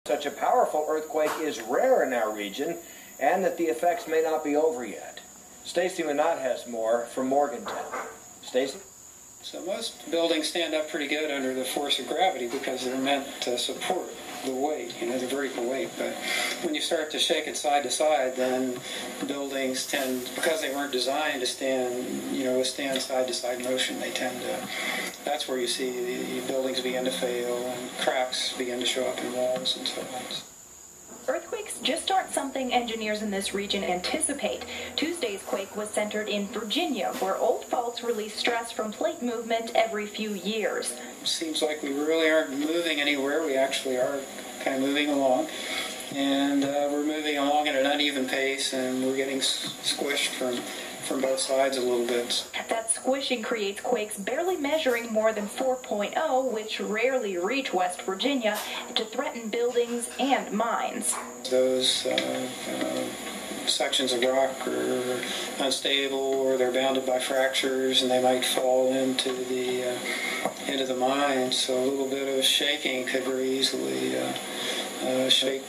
Such a powerful earthquake is rare in our region, and that the effects may not be over yet. Stacy Minot has more from Morgantown. Stacy? So most buildings stand up pretty good under the force of gravity because they're meant to support the weight, the vertical weight. But when you start to shake it side to side, then buildings tend, because they weren't designed to withstand side to side motion, that's where you see the buildings begin to fail and cracks begin to show up in walls and so on. Earthquakes just aren't something engineers in this region anticipate. Tuesday's quake was centered in Virginia, where old faults release stress from plate movement every few years. Seems like we really aren't moving anywhere. We actually are kind of moving along. And we're moving along at an uneven pace, and we're getting squished from both sides a little bit. That squishing creates quakes barely measuring more than 4.0, which rarely reach West Virginia, to threaten buildings and mines. Those sections of rock are unstable, or they're bounded by fractures, and they might fall into the mine. So a little bit of shaking could very easily shake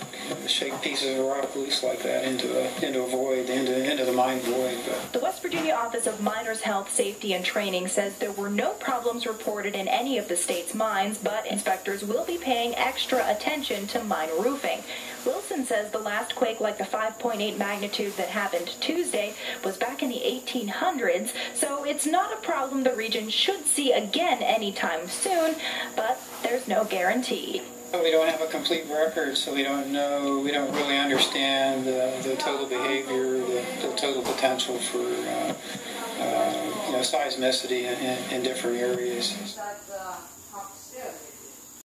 pieces of rock loose like that into a void, into the mine void. The West Virginia Office of Miners' Health, Safety, and Training says there were no problems reported in any of the state's mines, but inspectors will be paying extra attention to mine roofing. Wilson says the last quake like the 5.8 magnitude that happened Tuesday was back in the 1800s, so it's not a problem the region should see again anytime soon, but there's no guarantee. We don't have a complete record, so we don't really understand the total behavior, the total potential for seismicity in different areas.